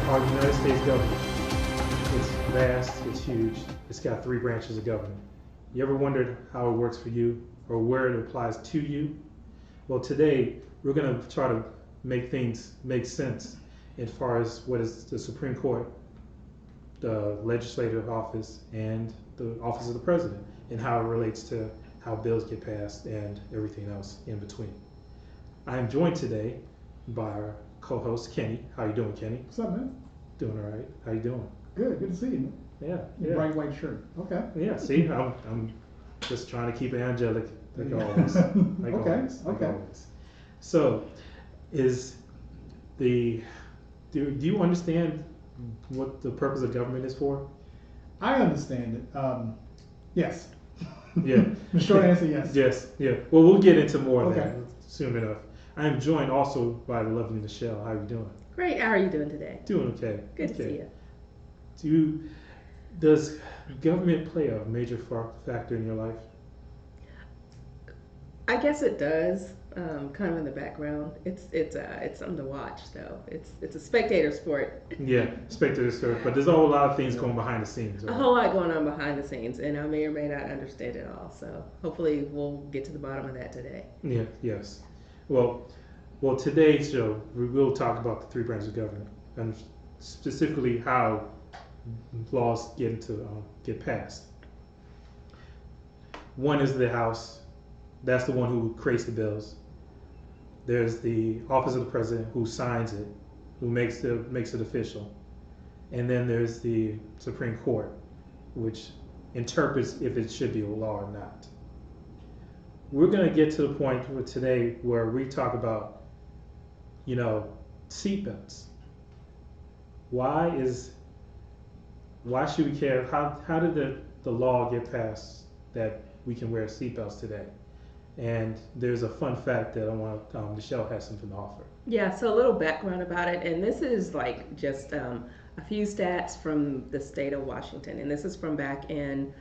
Our United States government, it's vast, it's huge, it's got three branches of government. You ever wondered how it works for you or where it applies to you? Well, today we're going to try to make things make sense as far as what is the Supreme Court, the legislative office, and the office of the president, and how it relates to how bills get passed and everything else in between. I am joined today by our co-host Kenny. How you doing, Kenny? What's up, man? Doing all right. How you doing? Good to see you, man. Yeah. Your bright white shirt. Okay. Yeah. See, I'm just trying to keep it angelic, like always. Like Okay. always. Like Okay. always. So, do you understand what the purpose of government is for? I understand it. Yes. Yeah. The short answer, yes. Yes. Yeah. Well, we'll get into more of Okay. that soon enough. I am joined also by the lovely Michelle. How are you doing? Great. How are you doing today? Doing okay. Good Okay. to see you. Does government play a major factor in your life? I guess it does. Kind of in the background. It's something to watch though. It's a spectator sport. Yeah, spectator stuff, but there's a whole lot of things going behind the scenes. A Right? whole lot going on behind the scenes, and I may or may not understand it all. So hopefully we'll get to the bottom of that today. Yeah. Yes. Well, today's show we will talk about the three branches of government and specifically how laws get passed. One is the House. That's the one who creates the bills. There's the office of the president who signs it, who makes it official. And then there's the Supreme Court, which interprets if it should be a law or not. We're going to get to the point with today where we talk about, seatbelts. Why should we care? How did the law get passed that we can wear seatbelts today? And there's a fun fact that I want Michelle has something to offer. Yeah. So a little background about it, and this is like just a few stats from the state of Washington, and this is from back in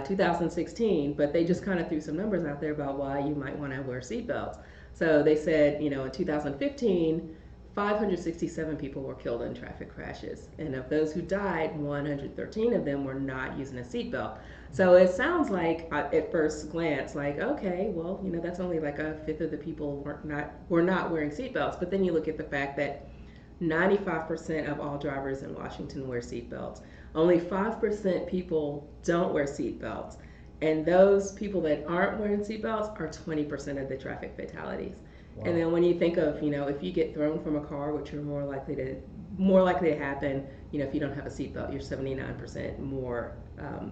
2016, but they just kind of threw some numbers out there about why you might want to wear seatbelts. So they said, in 2015, 567 people were killed in traffic crashes, and of those who died, 113 of them were not using a seatbelt. So it sounds like, at first glance, like, okay, well, that's only like a fifth of the people were not wearing seatbelts. But then you look at the fact that 95% of all drivers in Washington wear seatbelts. Only 5% people don't wear seatbelts. And those people that aren't wearing seatbelts are 20% of the traffic fatalities. Wow. And then when you think of, if you get thrown from a car, which are more likely to happen, if you don't have a seatbelt, you're 79% more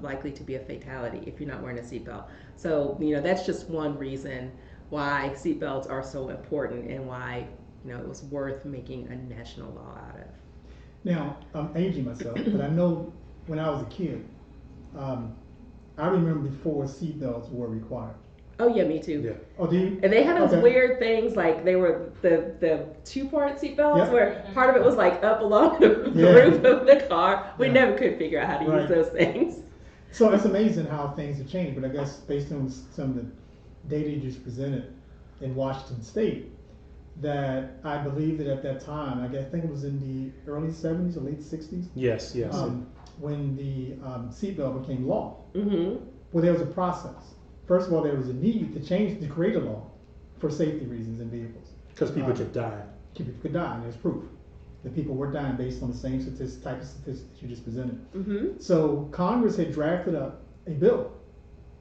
likely to be a fatality if you're not wearing a seatbelt. So, that's just one reason why seatbelts are so important and why, it was worth making a national law out of. Now, I'm aging myself, but I know when I was a kid, I remember before seatbelts were required. Oh yeah, me too. Yeah. Oh, do you? And they had those Okay. weird things, like they were the two-part seatbelts, Yep. where part of it was like up along the Yeah. roof of the car. We Yeah. never could figure out how to Right. use those things. So it's amazing how things have changed, but I guess based on some of the data you just presented in Washington State, that I believe that at that time, I think it was in the early 70s or late 60s, Yes. when the seatbelt became law. Mm-hmm. Well, there was a process. First of all, there was a need to create a law for safety reasons in vehicles. Because people could die. People could die, and there's proof that people were dying based on the same type of statistics you just presented. Mm-hmm. So Congress had drafted up a bill,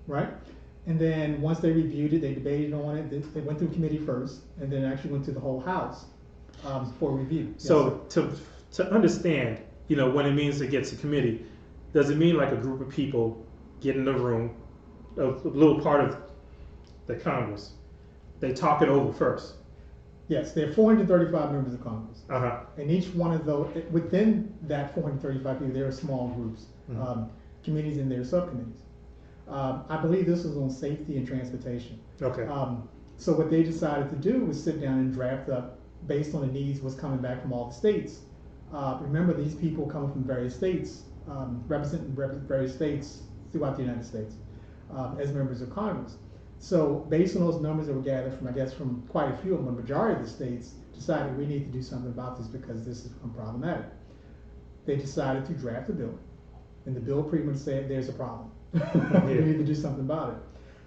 right? And then once they reviewed it, they debated on it. They went through committee first, and then actually went to the whole House for review. So to understand, what it means to get to committee, does it mean like a group of people get in the room, a little part of the Congress, they talk it over first? Yes, there are 435 members of Congress. Uh-huh. And each one of those, within that 435 people, there are small groups, Mm-hmm. committees and their subcommittees. I believe this was on safety and transportation. Okay. So what they decided to do was sit down and draft up, based on the needs was coming back from all the states. Remember, these people coming from various states, representing various states throughout the United States as members of Congress. So based on those numbers that were gathered from quite a few of them, a majority of the states decided we need to do something about this because this has become problematic. they decided to draft a bill, and the bill pretty much said there's a problem. We Yeah. need to do something about it.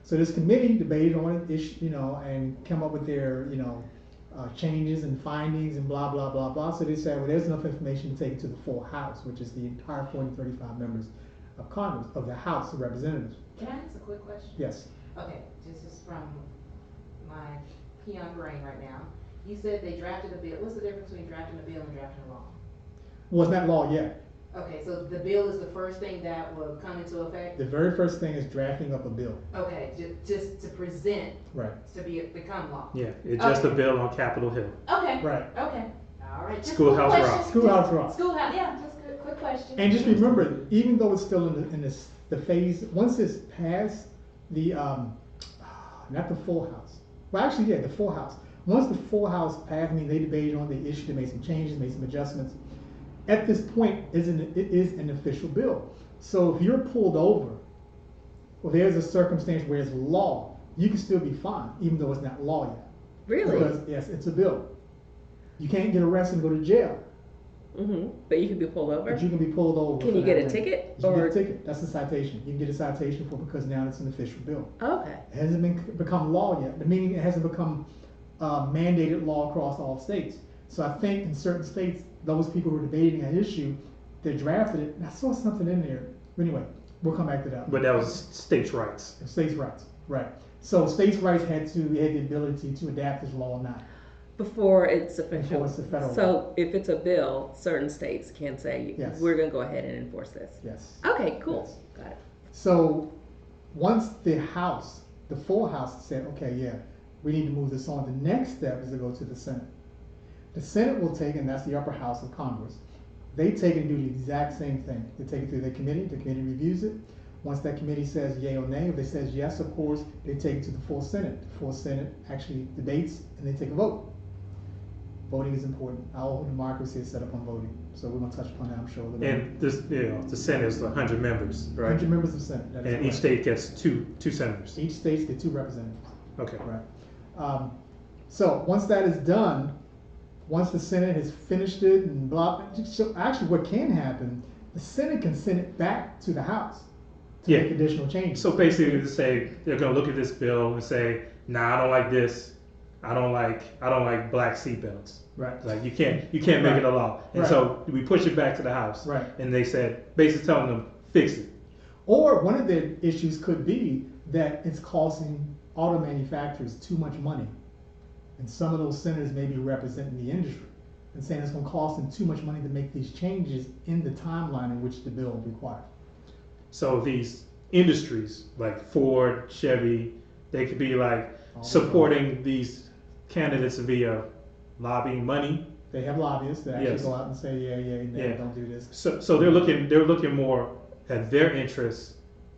So this committee debated on it, and come up with their, changes and findings and blah, blah, blah, blah. So they said, well, there's enough information to take it to the full House, which is the entire 435 members of Congress, of the House of Representatives. Can I ask a quick question? Yes. Okay, this is from my peon brain right now. You said they drafted a bill. What's the difference between drafting a bill and drafting a law? Well, it's not law yet. Okay, so the bill is the first thing that will come into effect? The very first thing is drafting up a bill. Okay, just to present, Right. to become law? Yeah, it's just a Okay. bill on Capitol Hill. Okay. Right. Okay, all right. Just Schoolhouse quick rock. question. Schoolhouse rock. Schoolhouse, yeah, just a quick question. And just remember, even though it's still in the phase, once it's past the, not the full House. Well, actually, yeah, the full House. Once the full House passed, they debated on the issue, they made some changes, made some adjustments. At this point, it is an official bill. So if you're pulled over, or there's a circumstance where it's law, you can still be fined, even though it's not law yet. Really? Because, yes, it's a bill. You can't get arrested and go to jail, But you could be pulled over? but you can be pulled over. Can for you get that a thing. ticket? You can Or get a ticket. That's a citation. You can get a citation for, because now it's an official bill. okay. It hasn't become law yet, meaning it hasn't become mandated law across all states. So I think in certain states, those people who are debating that issue, they drafted it, and I saw something in there. Anyway, we'll come back to that. But that was states' rights. States' rights, right. So states' rights had the ability to adapt this law or not. Before it's official. Before it's a federal So if it's a bill, certain states can say, Yes. we're gonna go ahead and enforce this. Yes. Okay, cool. Yes. Got it. So once the House, the full House said, okay, yeah, we need to move this on, the next step is to go to the Senate. The Senate will take, and that's the upper house of Congress, they take and do the exact same thing. They take it through their committee, the committee reviews it. Once that committee says yay or nay, if it says yes, of course, they take it to the full Senate. The full Senate actually debates and they take a vote. Voting is important. Our whole democracy is set up on voting. So we're gonna touch upon that, I'm sure. a little bit. And this, the Senate is 100 members, right? 100 members of Senate. That is And each correct. state gets two senators. Each state gets 2 representatives. Okay. Right. So once that is done, once the Senate has finished it and blah, so actually what can happen, the Senate can send it back to the House to Yeah. make additional changes. So basically, to say they're going to look at this bill and say, "Nah, I don't like this. I don't like black seatbelts. Right. Like you can't make it a law." And Right. so we push it back to the House. Right. And they said, basically telling them, fix it. Or one of the issues could be that it's costing auto manufacturers too much money. And some of those senators may be representing the industry and saying it's going to cost them too much money to make these changes in the timeline in which the bill requires. So these industries like Ford, Chevy, they could be like All the supporting these candidates via lobbying money. They have lobbyists that actually Yes. go out and say, yeah, Yeah. don't do this. So they're looking more at their interests,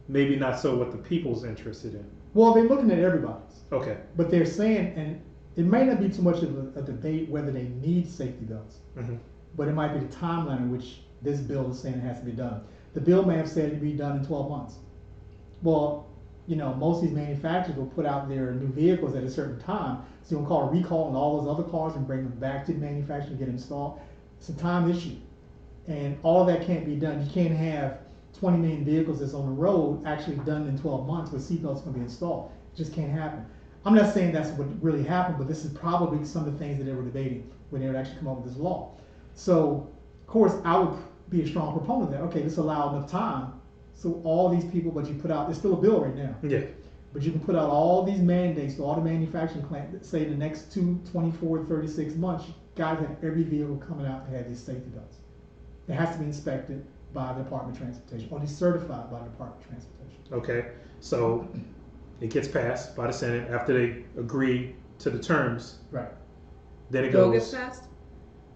maybe not so what the people's interested in. Well, they're looking at everybody's, Okay. but they're saying, and it might not be too much of a debate whether they need safety belts, Hmm. but it might be the timeline in which this bill is saying it has to be done. The bill may have said it be done in 12 months. Well, most of these manufacturers will put out their new vehicles at a certain time, so you'll call a recall on all those other cars and bring them back to the manufacturer and get installed. It's a time issue, and all of that can't be done. You can't have 20 million vehicles that's on the road actually done in 12 months with seatbelts going to be installed. It just can't happen. I'm not saying that's what really happened, but this is probably some of the things that they were debating when they would actually come up with this law. So, of course, I would be a strong proponent of that. Okay, this allowed enough time. So all these people, but you put out, it's still a bill right now, Yeah. but you can put out all these mandates to all the manufacturing plants that say the next 24, 36 months, guys have every vehicle coming out to have these safety belts. It has to be inspected by the Department of Transportation, or be certified by the Department of Transportation. Okay. So it gets passed by the Senate after they agree to the terms. Right. Then it Bill goes gets passed?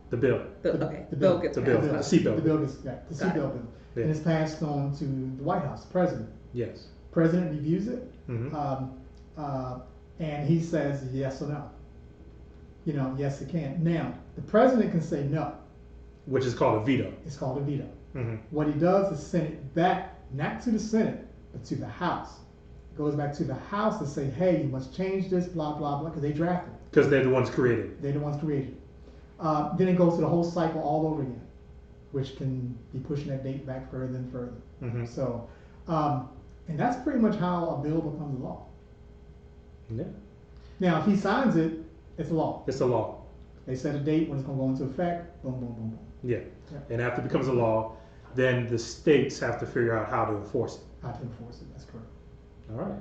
the bill. Okay, the bill bill. gets The passed. bill. The seatbelt. The bill gets, yeah, the Got it. seatbelt bill. Yeah. And it's passed on to the White House, the president. Yes. President reviews it, Hmm. and he says yes or no. Yes, it can. Now, the president can say no. Which is called a veto. It's called a veto. Hmm. What he does is send it back, not to the Senate, but to the House. It goes back to the House to say, hey, you must change this, blah, blah, blah, because they drafted it. Because they're the ones created. They're the ones created it. Then it goes to the whole cycle all over again. which can be pushing that date back further and further. Mm-hmm. So, and that's pretty much how a bill becomes a law. Yeah. Now, if he signs it, it's a law. It's a law. They set a date when it's gonna go into effect, boom, boom, boom, boom. Yeah. Yeah. And after it becomes a law, then the states have to figure out how to enforce it. How to enforce it, that's correct. All right.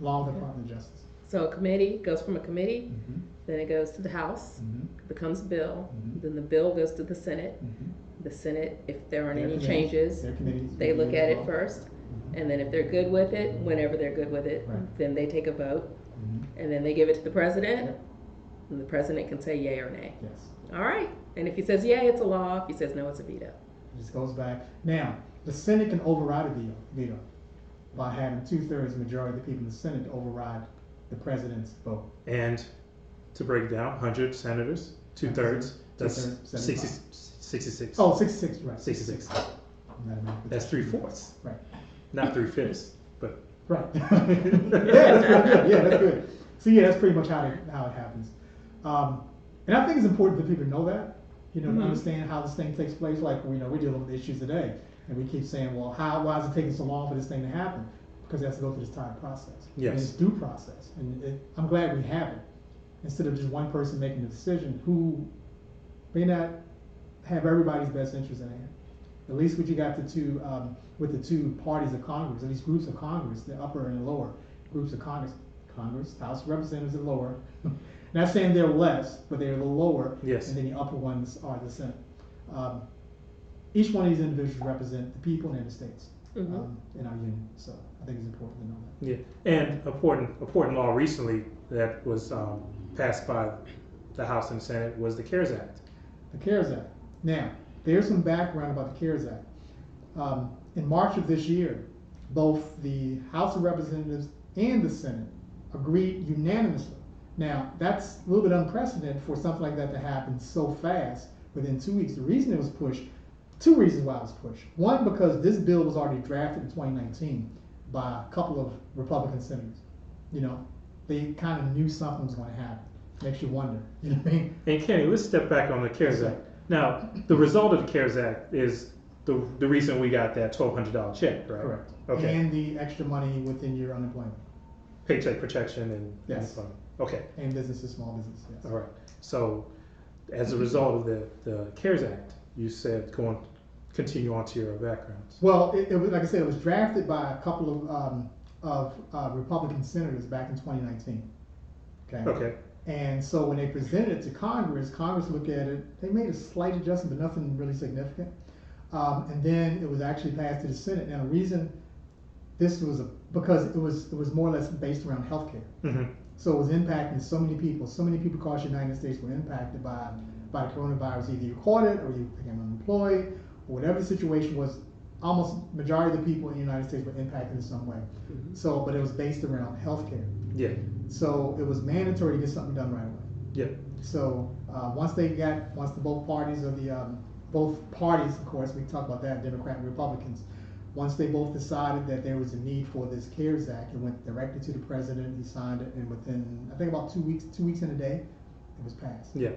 Along with the Department of Justice. So a committee goes from a committee, Mm-hmm. then it goes to the House, Mm-hmm. becomes a bill, Mhm. then the bill goes to the Senate. Mm-hmm. The Senate, if there aren't Their any committees- changes, their committees they look review at as it well. first, Mhm. and then if they're good with it, whenever they're good with it, Right. then they take a vote, Mhm. and then they give it to the president, Yep. and the president can say yay or nay. Yes. All right, and if he says yay, it's a law. If he says no, it's a veto. It just goes back. Now, the Senate can override a veto by having 2/3 majority of the people in the Senate to override the president's vote. And to break it down, 100 senators, 2/3, that's 2/3, 66. Oh, 66, right. 66. Mathematics. That's 3/4. Right. Not 3/5, but Right. Yeah, that's pretty good. Yeah, that's good. So yeah, that's pretty much how it happens. And I think it's important for people to know that, to Mhm. understand how this thing takes place. Like, we're dealing with issues today, and we keep saying, well, why is it taking so long for this thing to happen? Because it has to go through this entire process. Yes. And it's due process, and I'm glad we have it, instead of just one person making the decision who may not have everybody's best interest at hand. At least what you got with the two parties of Congress, at least groups of Congress, the upper and the lower groups of Congress, House of Representatives are lower. Not saying they're less, but they're a little lower. Yes. And then the upper ones are the Senate. Each one of these individuals represent the people and the states Mhm. in our union. So I think it's important to know that. yeah. And important law recently that was passed by the House and Senate was the CARES Act. The CARES Act. Now, there's some background about the CARES Act. In March of this year, both the House of Representatives and the Senate agreed unanimously. Now, that's a little bit unprecedented for something like that to happen so fast within 2 weeks. The reason it was pushed, two reasons why it was pushed. One, because this bill was already drafted in 2019 by a couple of Republican senators. They kind of knew something was going to happen. Makes you wonder. You know what I mean? And Kenny, let's step back on the CARES Yes, Act. Now, the result of the CARES Act is the reason we got that $1,200 check, right? Correct. Okay. And the extra money within your unemployment. Paycheck protection and Yes. unemployment. Okay. And businesses, small business, yes. All right. So, as a result of the CARES Act, you said continue on to your backgrounds. Well, it was, like I said, it was drafted by a couple of Republican senators back in 2019. Okay. And so when they presented it to Congress looked at it. They made a slight adjustment, but nothing really significant. And then it was actually passed to the Senate. Now, the reason this was because it was more or less based around healthcare. Mm-hmm. So it was impacting so many people. So many people across the United States were impacted by the coronavirus. Either you caught it or you became unemployed, or whatever the situation was. Almost majority of the people in the United States were impacted in some way. Mhm. So, but it was based around healthcare. Yeah. So it was mandatory to get something done right away. Yeah. So once both parties, of course, we can talk about that, Democrat and Republicans, once they both decided that there was a need for this CARES Act, it went directly to the president. He signed it, and within, I think, about 2 weeks and a day, it was passed. Yeah.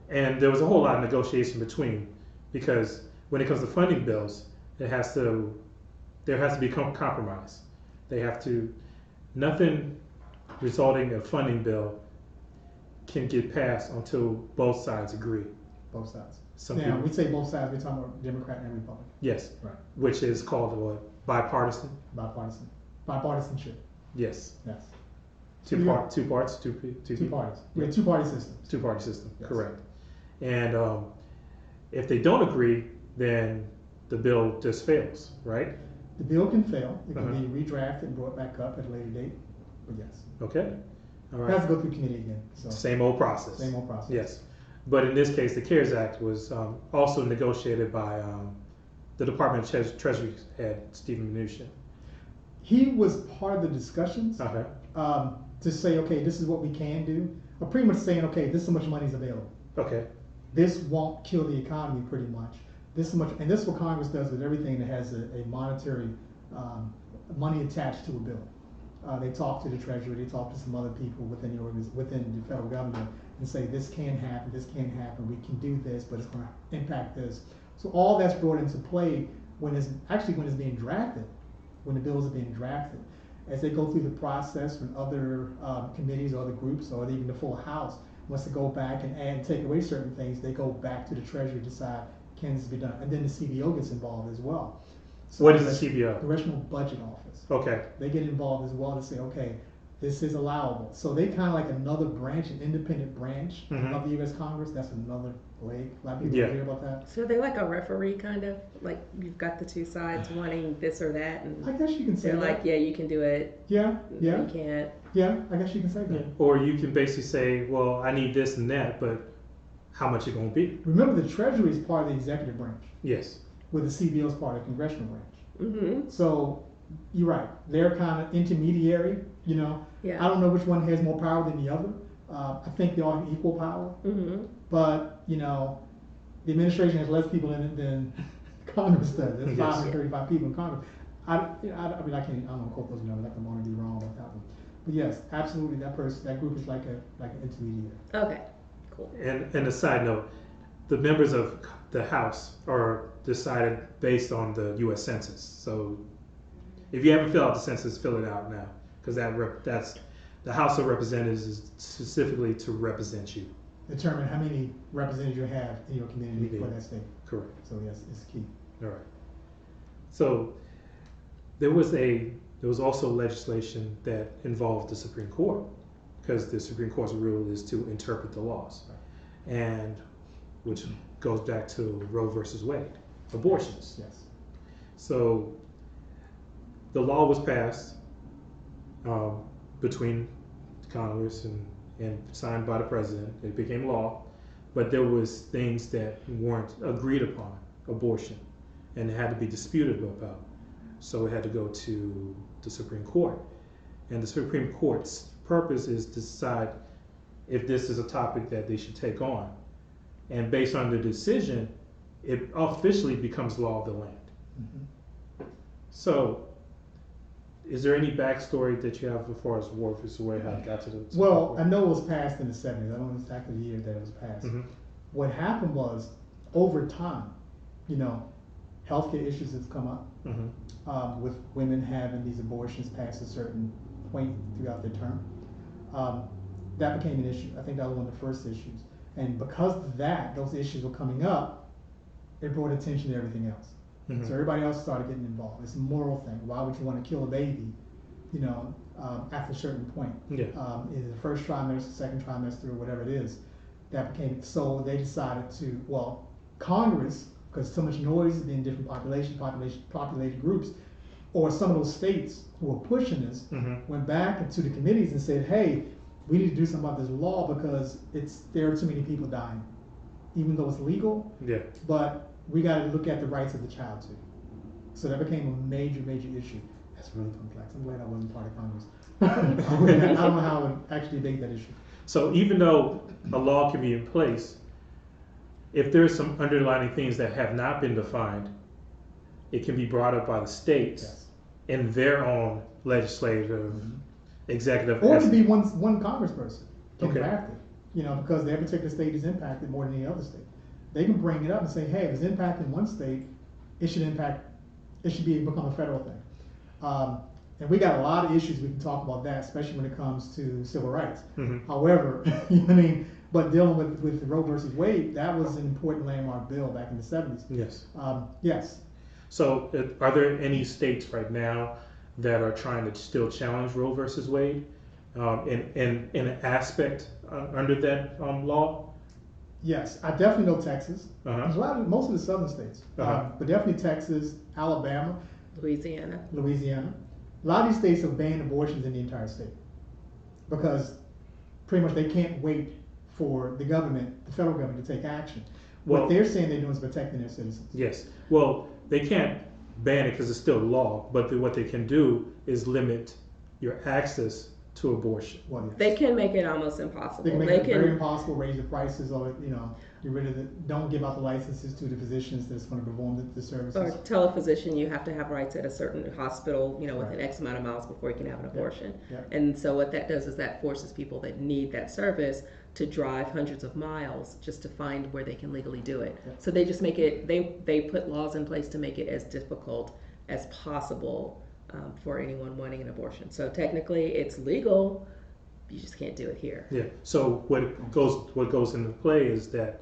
And there was a whole lot of negotiation between, because when it comes to funding bills, there has to be compromise. Nothing resulting in a funding bill can get passed until both sides agree. Both sides. Some Now, people, we say both sides, we're talking about Democrat and Republican. yes, Right. which is called what? Bipartisan. Bipartisanship. Yes. Yes. Two parts. Two parties. We Yeah. have two-party systems. Two-party system. Yes. Correct. And if they don't agree, then the bill just fails, right? The bill can fail. It can Uh-huh. be redrafted and brought back up at a later date. But yes, Okay. All it has right. to go through committee again. So Same old process. same old process. Yes. But in this case, the CARES Act was also negotiated by the Department of Treasury head, Stephen Mnuchin. He was part of the discussions Okay. to say, okay, this is what we can do. Or pretty much saying, okay, this is how much money is available. Okay. This won't kill the economy, pretty much. This is much, and this is what Congress does with everything that has a monetary money attached to a bill. They talk to the Treasury, they talk to some other people within the federal government, and say this can happen, we can do this, but it's going to impact this. So all that's brought into play when it's being drafted, when the bills are being drafted. As they go through the process when other committees or other groups or even the full House wants to go back and add and take away certain things, they go back to the Treasury to decide can this be done. And then the CBO gets involved as well. So What is the CBO? Congressional Budget Office. Okay. They get involved as well to say, okay, this is allowable. So they kind of like another branch, an independent branch of the U.S. Congress. That's another leg. A lot of people don't hear about that. So they're like a referee, kind of like you've got the two sides wanting this or that, and I guess you can say they're that. like, yeah, you can do it. Yeah, yeah, You can't. yeah. I guess you can say that. Yeah. Or you can basically say, well, I need this and that, but how much it gonna be? Remember, the Treasury is part of the executive branch, Yes. with the CBO is part of the congressional branch. Mm-hmm. So you're right. They're kind of intermediary. You know, Yeah. I don't know which one has more power than the other. I think they all have equal power. Mm-hmm. But you know, the administration has less people in it than Congress does. There's Yes. 535 people in Congress. I mean, I don't want to quote those numbers. I want to be wrong about that one. But yes, absolutely, that group is like an intermediary. Okay. Cool. And a side note, the members of the House are decided based on the U.S. Census. So if you haven't filled out the census, fill it out now, because that's the House of Representatives is specifically to represent you. Determine how many representatives you have in your community for that state. Correct. So yes, it's key. All right. So there was also legislation that involved the Supreme Court, because the Supreme Court's role is to interpret the laws, and which goes back to Roe versus Wade, abortions. Yes. So the law was passed between Congress and signed by the president. It became law, but there was things that weren't agreed upon, abortion, and it had to be disputed about. So it had to go to the Supreme Court. And the Supreme Court's purpose is to decide if this is a topic that they should take on. And based on the decision, it officially becomes law of the land. Mm-hmm. So, is there any backstory that you have as far as Roe versus Wade, how it got to the Supreme Well, Court? I know it was passed in the 70s. I don't know exactly the year that it was passed. Mhm. What happened was, over time, you know, healthcare issues have come up with women having these abortions past a certain point throughout their term. That became an issue. I think that was one of the first issues. And because of that, those issues were coming up, it brought attention to everything else. So everybody else started getting involved. It's a moral thing. Why would you want to kill a baby, you know, after a certain point? Yeah. In the first trimester, second trimester, or whatever it is, that became, so they decided to, well, Congress, because so much noise in different populated groups, or some of those states who were pushing this, went back into the committees and said, hey, we need to do something about this law because there are too many people dying, even though it's legal. Yeah. But we got to look at the rights of the child too. So that became a major issue. That's really complex. I'm glad I wasn't part of Congress. I don't know how I would actually debate that issue. So even though a law can be in place, if there's some underlying things that have not been defined, it can be brought up by the states Yes. in their own legislative, executive. Or it could be one congressperson can Okay. draft it, you know, because their particular state is impacted more than any other state. They can bring it up and say, hey, if it's impacting one state, it should become a federal thing. And we got a lot of issues we can talk about that, especially when it comes to civil rights. However, you know what I mean, but dealing with Roe versus Wade, that was an important landmark bill back in the 70s. Yes. Yes. So are there any states right now that are trying to still challenge Roe versus Wade in an aspect under that law? Yes, I definitely know Texas. Uh-huh. There's most of the southern states, but definitely Texas, Alabama, Louisiana. A lot of these states have banned abortions in the entire state because pretty much they can't wait for the federal government, to take action. Well, what they're saying they're doing is protecting their citizens. Yes. Well, they can't ban it because it's still law, but what they can do is limit your access to abortion. Well, yes. They can make it almost impossible. They can make it very impossible, raise the prices, or you know. get rid of the, don't give out the licenses to the physicians that's going to perform the services. Or tell a physician you have to have rights at a certain hospital, within Right. X amount of miles before you can have an abortion. Yeah. And so what that does is that forces people that need that service to drive hundreds of miles just to find where they can legally do it. Yeah. So they just make it, they put laws in place to make it as difficult as possible for anyone wanting an abortion. So technically it's legal, you just can't do it here. Yeah. So what goes into play is that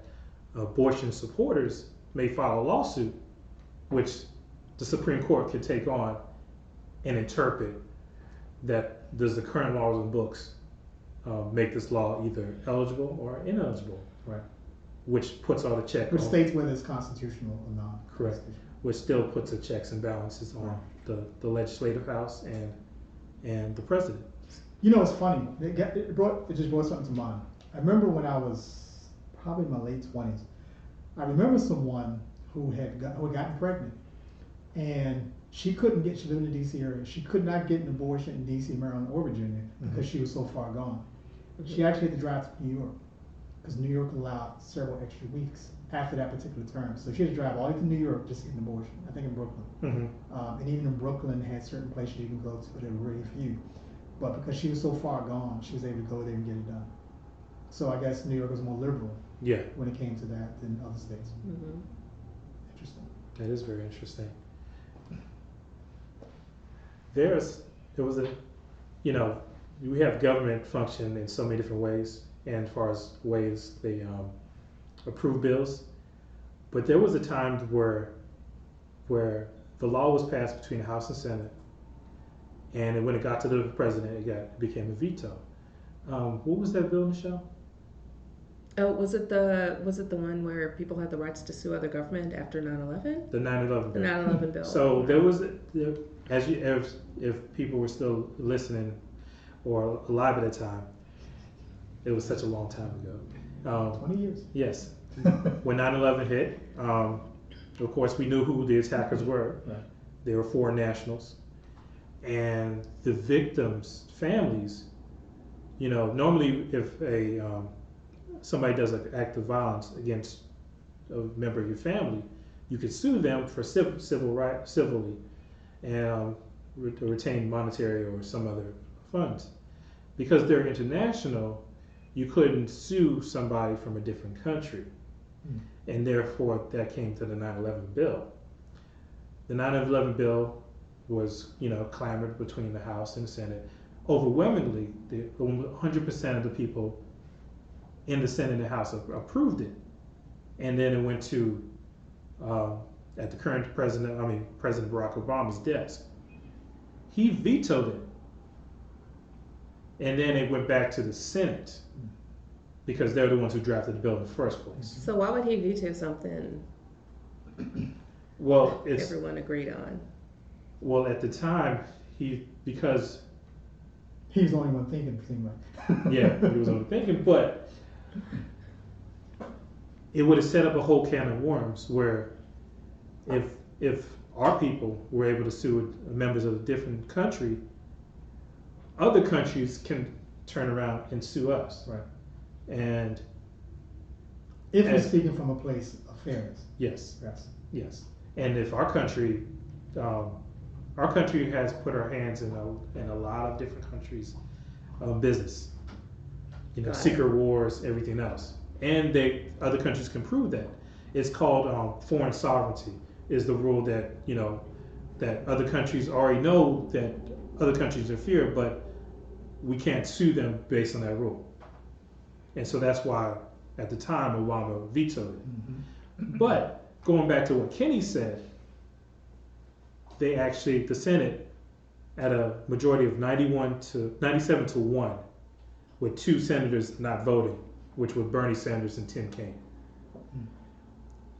abortion supporters may file a lawsuit, which the Supreme Court could take on and interpret that does the current laws and books make this law either eligible or ineligible, Right. which puts all the check Which on, states whether it's constitutional or not. Correct. which still puts the checks and balances on the legislative house and the president. It's funny. It just brought something to mind. I remember when I was probably in my late 20s. I remember someone who had gotten pregnant, and she lived in the D.C. area. She could not get an abortion in D.C., Maryland, or Virginia because she was so far gone. She actually had to drive to New York because New York allowed several extra weeks after that particular term. So she had to drive all the way to New York just to get an abortion. I think in Brooklyn. Mm-hmm. And even in Brooklyn, they had certain places you can go to, but there were really few. But because she was so far gone, she was able to go there and get it done. So I guess New York was more liberal Yeah, when it came to that than other states. Mm-hmm. Interesting. that is very interesting. There was a, we have government function in so many different ways, and as far as ways they approve bills, but there was a time where the law was passed between the House and Senate, and when it got to the president, it became a veto. What was that bill, Michelle? Oh, was it the one where people had the rights to sue other government after 9/11? The 9/11 The bill. 9/11 bill. So there was, if people were still listening or alive at the time, it was such a long time ago. 20 years. Yes, when 9/11 hit, of course we knew who the attackers were. Right. They were foreign nationals, and the victims' families. Normally if somebody does an act of violence against a member of your family, you could sue them for civilly, and retain monetary or some other funds. Because they're international, you couldn't sue somebody from a different country, and therefore that came to the 9/11 bill. The 9/11 bill was, clamored between the House and the Senate. Overwhelmingly, 100% of the people in the Senate and the House approved it, and then it went to at the current President Barack Obama's desk. He vetoed it, and then it went back to the Senate because they're the ones who drafted the bill in the first place. So why would he veto something Well, it's everyone agreed on? well at the time because He was the only one thinking, it seemed like. yeah, he was only thinking, but it would have set up a whole can of worms where if our people were able to sue members of a different country, other countries can turn around and sue us. Right. And If we're speaking from a place of fairness. yes, Yes. and if our country has put our hands in a lot of different countries' business, Got it. secret wars, everything else, and other countries can prove that. It's called foreign sovereignty. Is the rule that that other countries already know that other countries are fear, but we can't sue them based on that rule. And so that's why at the time Obama vetoed it. Mm-hmm. But going back to what Kenny said, the Senate, at a majority of 97 to 1, with 2 senators not voting, which were Bernie Sanders and Tim Kaine.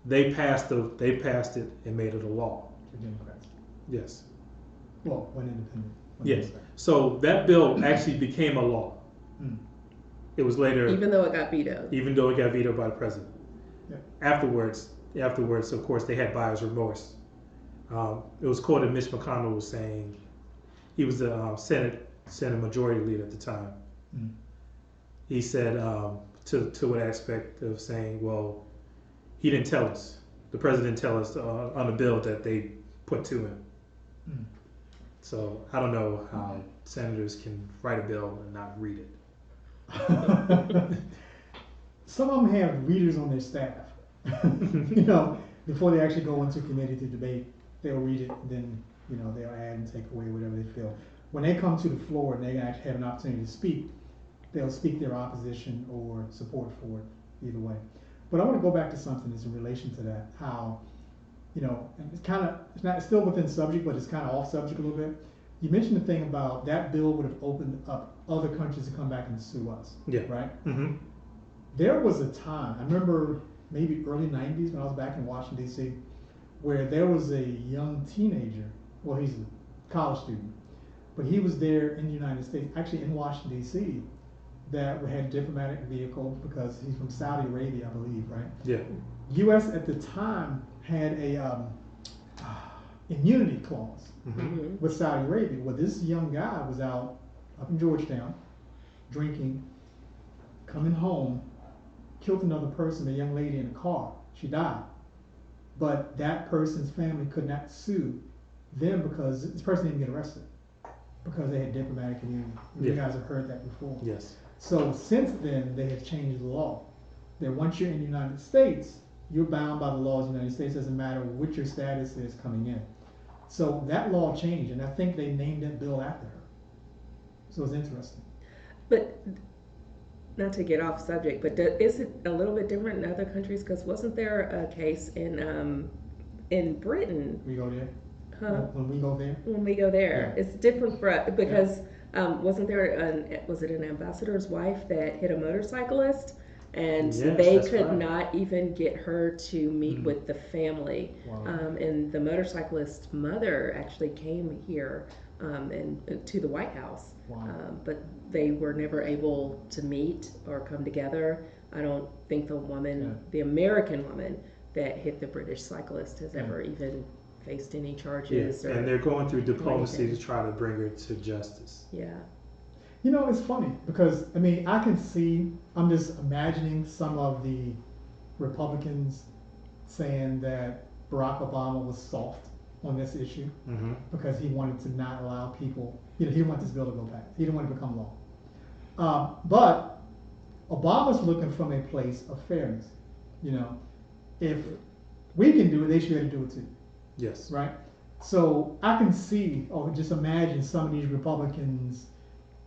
They passed it and made it a law. The Democrats. Yes. Well, one independent. One Yes. Democrat. So that bill actually became a law. Mm. It was later, Even though it got vetoed. even though it got vetoed by the president. Yeah. Afterwards, of course, they had buyer's remorse. It was quoted Mitch McConnell was saying, he was the Senate Majority Leader at the time. Mm. He said to what aspect of saying, well, he didn't tell us. The president didn't tell us on the bill that they put to him. Mm. So I don't know how senators can write a bill and not read it. Some of them have readers on their staff. You know, before they actually go into committee to debate, they'll read it, and then, you know, they'll add and take away whatever they feel. When they come to the floor and they actually have an opportunity to speak, they'll speak their opposition or support for it, either way. But I want to go back to something that's in relation to that, how, you know, and it's still within subject, but it's kind of off subject a little bit. You mentioned the thing about that bill would have opened up other countries to come back and sue us, Yeah. right? Mm-hmm. There was a time, I remember maybe early 90s when I was back in Washington, D.C., where there was a young teenager, well, he's a college student, but he was there in the United States, actually in Washington, D.C., that had a diplomatic vehicle because he's from Saudi Arabia, I believe, right? Yeah. U.S. at the time had a immunity clause Mm-hmm. with Saudi Arabia. Well, this young guy was out up in Georgetown, drinking, coming home, killed another person, a young lady in a car. She died. But that person's family could not sue them because this person didn't get arrested because they had diplomatic immunity. You Yeah. guys have heard that before. Yes. So since then, they have changed the law. That once you're in the United States, you're bound by the laws of the United States. Doesn't matter what your status is coming in. So that law changed, and I think they named that bill after her. So it's interesting. But not to get off subject, but is it a little bit different in other countries? Because wasn't there a case in Britain? We go there. Huh? When we go there. When we go there, Yeah. it's different for us because wasn't there was it an ambassador's wife that hit a motorcyclist, and Yes, they that's could right. not even get her to meet Mm. with the family, Wow. and the motorcyclist's mother actually came here and to the White House. Wow. But they were never able to meet or come together. I don't think the woman, Yeah. the American woman that hit the British cyclist has Yeah. ever even faced any Yeah. charges. And they're going through diplomacy anything. to try to bring her to justice. Yeah. You know, it's funny because, I mean, I can see, I'm just imagining some of the Republicans saying that Barack Obama was soft on this issue Mm-hmm. because he wanted to not allow people, you know, he didn't want this bill to go past. He didn't want it to become law. But Obama's looking from a place of fairness. You know, if we can do it, they should be able to do it too, Yes. right? So I can see, or just imagine some of these Republicans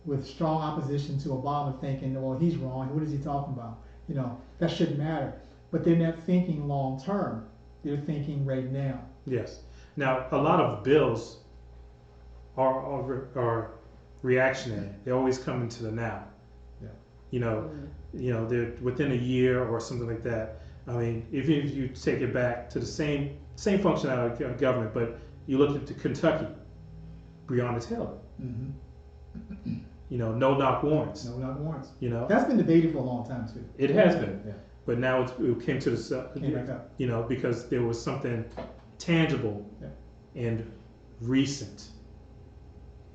with strong opposition to Obama thinking, well, he's wrong. What is he talking about? You know, that shouldn't matter. But they're not thinking long term. They're thinking right now. Yes. Now, a lot of bills are reactionary. They always come into the now. Yeah. You know, they're within a year or something like that. I mean, if you take it back to the same functionality of government, but you look at Kentucky, Breonna Taylor. Mm-hmm. You know, no knock warrants. No, not warrants. You know, That's been debated for a long time too. it has been, Yeah. but now it came to the Came back up. you know, because there was something tangible Yeah. and recent.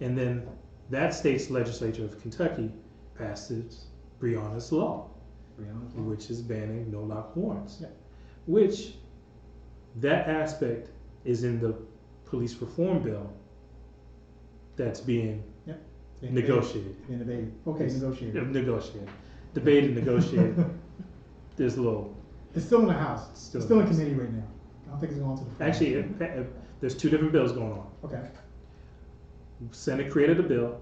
And then that state's legislature of Kentucky passes Breonna's law, Breonna's law. which is banning no-knock warrants. Yeah. Which, that aspect is in the police reform bill that's being Being negotiated. debated. Being debated. Okay, Yes. negotiated. Negotiated. Debated, negotiated. There's a little, It's still in the House. Still It's still in in the committee right now. I don't think it's going to the floor. actually, there's two different bills going on. Okay. Senate created a bill.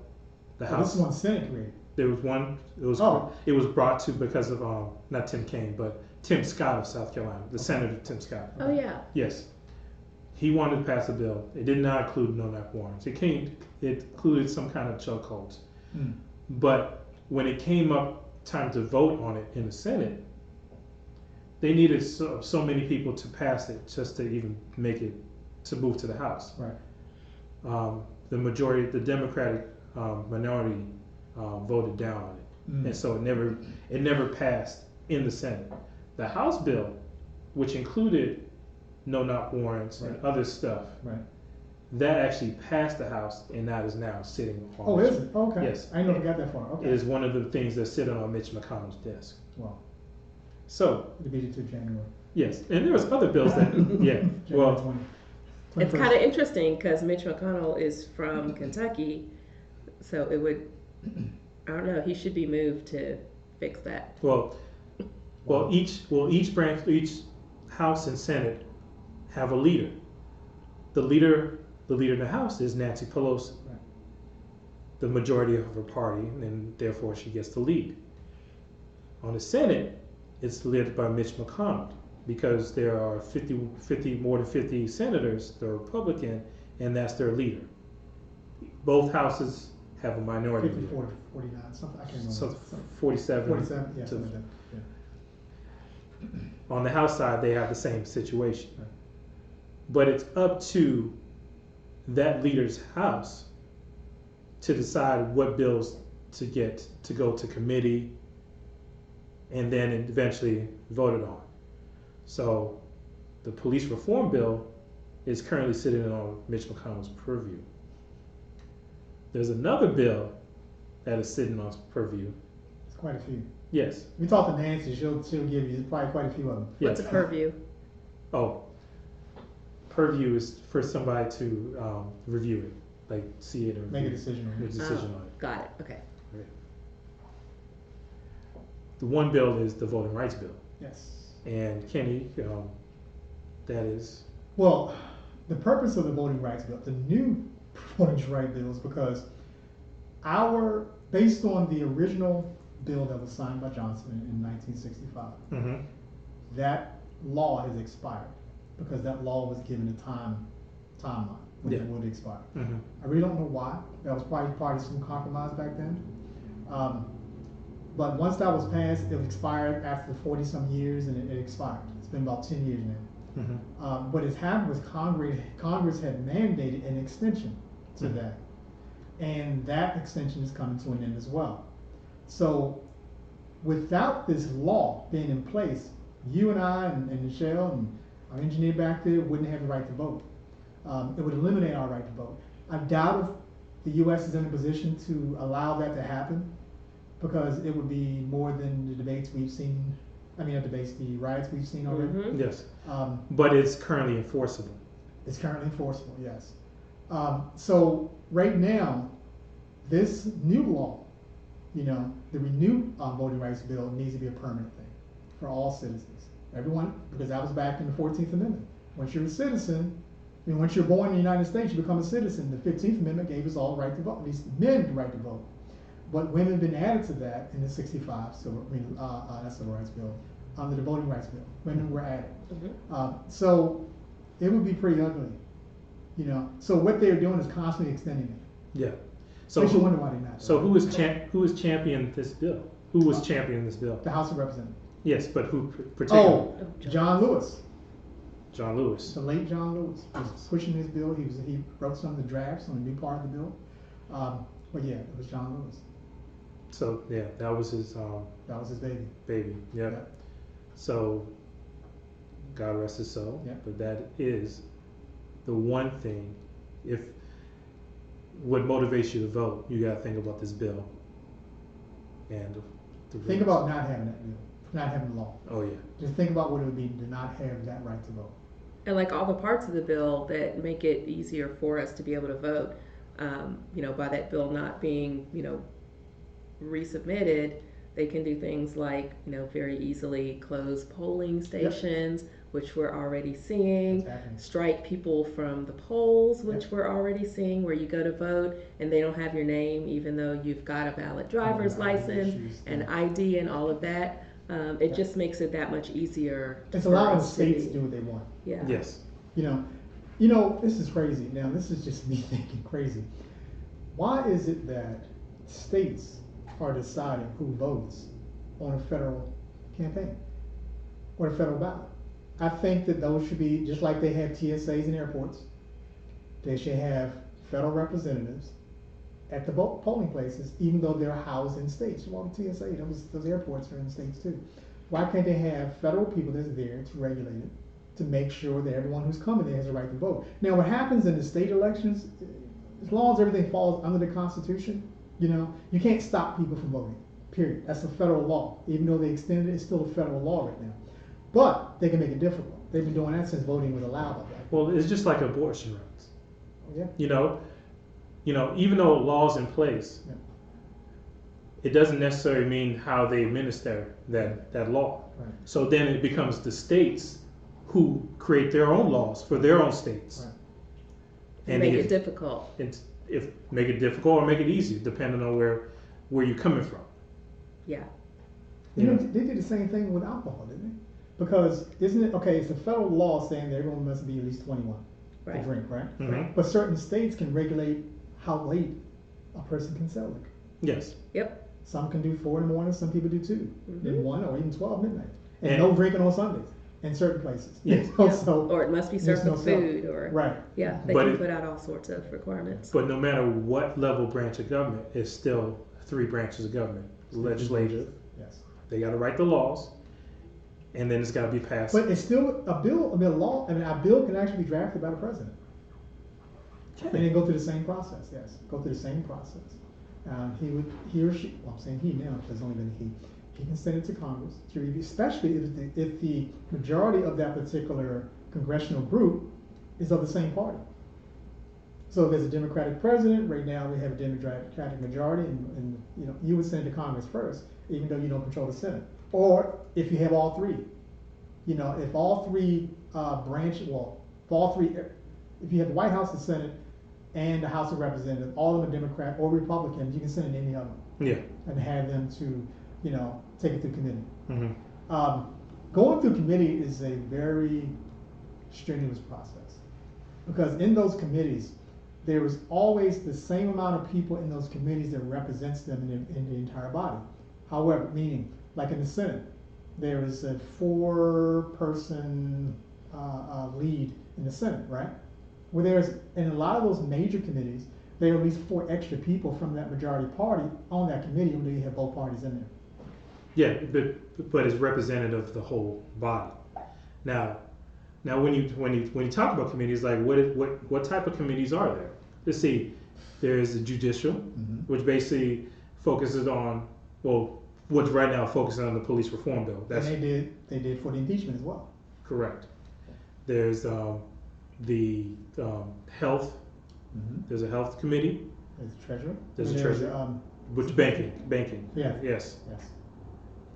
The Oh, this House, is one Senate created. there was one, Oh. it was brought to because of, not Tim Kaine, but Tim Scott of South Carolina, the Senator Tim Scott. Oh yeah. Yes. He wanted to pass a bill. It did not include no-knock warrants. It included some kind of chokeholds. Mm. But when it came up time to vote on it in the Senate, they needed so many people to pass it just to even make it to move to the House. Right. The majority, the Democratic minority, voted down on it, Mm. and so it never passed in the Senate. The House bill, which included no-knock warrants and Right. other stuff, Right. that actually passed the House, and that is now sitting on. Oh, is it? Okay. Yes. I didn't know if it got that far. Okay. It is one of the things that's sitting on Mitch McConnell's desk. Well, So, debated to January. Yes, and there was other bills that, yeah, January well, 20 It's kind of interesting because Mitch McConnell is from Kentucky, so it would, I don't know, he should be moved to fix that. well, each branch, each House and Senate have a leader. The leader in the House is Nancy Pelosi, Right. the majority of her party, and therefore she gets the lead. On the Senate, it's led by Mitch McConnell because there are 50 more than 50 senators, they're Republican, and that's their leader. Both houses have a minority 50, leader. 40, 49, something, I can't remember. So Something. 47. 47, yeah, to- something like that. Yeah. On the House side, they have the same situation. Right. But it's up to that leader's House to decide what bills to go to committee and then eventually voted on. So the police reform bill is currently sitting on Mitch McConnell's purview. There's another bill that is sitting on his purview. It's quite a few. Yes. We talked to Nancy, she'll give you probably quite a few of them. Yes. What's a purview? Oh, purview is for somebody to review it, like see it or Make a decision on make a it. decision on it. Got it, okay. The one bill is the voting rights bill, Yes. and Kenny, that is Well, the purpose of the voting rights bill, the new voting rights bill, is because based on the original bill that was signed by Johnson in 1965, that law has expired because that law was given a timeline when it Yeah. would expire. I really don't know why. That was probably part of some compromise back then. But once that was passed, it expired after 40 some years, and it expired. It's been about 10 years now. What has happened was Congress had mandated an extension to that, and that extension is coming to an end as well. So without this law being in place, you and I and Michelle and our engineer back there wouldn't have the right to vote. It would eliminate our right to vote. I doubt if the U.S. is in a position to allow that to happen, because it would be more than the debates we've seen. I mean, the riots we've seen already. Mhm. yes, but it's currently enforceable. It's currently enforceable, yes. So right now, this new law, the renewed voting rights bill needs to be a permanent thing for all citizens. Everyone, because that was back in the 14th Amendment. Once you're a citizen, once you're born in the United States, you become a citizen. The 15th Amendment gave us all the right to vote, at least men the right to vote. But women have been added to that in the 65 that's the rights bill, under the voting rights bill. Women were added. So it would be pretty ugly, So what they're doing is constantly extending it. Yeah. So Makes you wonder why they're not. So who is championing this bill? Who was championing this bill? The House of Representatives. Yes, but who particularly? Oh, John Lewis, John Lewis. the late John Lewis was pushing his bill. He wrote some of the drafts on the new part of the bill. But yeah, it was John Lewis. So yeah, that was his That was his baby. baby. Yeah. Yeah. So God rest his soul. Yeah. But that is the one thing. If what motivates you to vote, you got to think about this bill. And the Think rules. about not having that bill, not having the law. Oh yeah. Just think about what it would be to not have that right to vote. And like all the parts of the bill that make it easier for us to be able to vote, by that bill not being, resubmitted, they can do things like, very easily close polling stations, which we're already seeing, That's happening. strike people from the polls, which Yep. we're already seeing, where you go to vote and they don't have your name, even though you've got a valid driver's All the ID license issues, and yeah. ID and all of that. It Yeah. just makes it that much easier. It's for allowing us to states to be- do what they want. Yeah. Yes. This is crazy. Now, this is just me thinking crazy. Why is it that states are deciding who votes on a federal campaign or a federal ballot? I think that those should be, just like they have TSAs in airports, they should have federal representatives at the polling places, even though they're housed in states. Well, the TSA, those airports are in states too. Why can't they have federal people that's there to regulate it, to make sure that everyone who's coming there has a right to vote? Now, what happens in the state elections, as long as everything falls under the Constitution, you can't stop people from voting, period. That's a federal law. Even though they extended it, it's still a federal law right now. But they can make it difficult. They've been doing that since voting was allowed by black people. Well, it's just like abortion rights. Yeah. You know, even though law's in place, Yeah. it doesn't necessarily mean how they administer that law. Right. So then it becomes the states who create their own laws for their own states. Right. And make if- it difficult. if make it difficult or make it easy, depending on where you're coming from. Yeah. You know, they did the same thing with alcohol, didn't they? Because isn't it okay? It's a federal law saying that everyone must be at least 21 to Right. drink, right? Mhm. But certain states can regulate how late a person can sell liquor. Yes. Yep. Some can do 4 in the morning, some people do 2, then 1 or even 12 midnight, and And- no drinking on Sundays in certain places. Yes. Yeah. So Or it must be there's served no with sell. food, or right. yeah, they But can it- put out all sorts of requirements. But no matter what level branch of government, it's still 3 branches of government: legislative. Yes. They got to write the laws, and then it's got to be passed. But it's still a bill. I mean, a law. I mean, a bill can actually be drafted by the president. And then go through the same process, yes, go through the same process. He or she, well, I'm saying he now, because it's only been he can send it to Congress to review, especially if the majority of that particular congressional group is of the same party. So if there's a Democratic president, right now we have a Democratic majority, and you would send it to Congress first, even though you don't control the Senate. Or if you have all three, if all three if you have the White House, the Senate, and the House of Representatives, all of them are Democrat or Republican, you can send it any of them Yeah. and have them to, take it through committee. Hmm. Going through committee is a very strenuous process because in those committees, there is always the same amount of people in those committees that represents them in the entire body. However, meaning, like in the Senate, there is a 4-person lead in the Senate, right? Where there's, in a lot of those major committees, there are at least 4 extra people from that majority party on that committee, even though you have both parties in there. Yeah, but it's representative of the whole body. Now when you talk about committees, like what type of committees are there? Let's see. There's the judicial, which basically focuses on what's right now focusing on the police reform bill. That's And they did for the impeachment as well. correct. There's the health. There's a health committee. There's the treasurer. There's And a treasurer. Which banking. Yeah. Yes. Yes.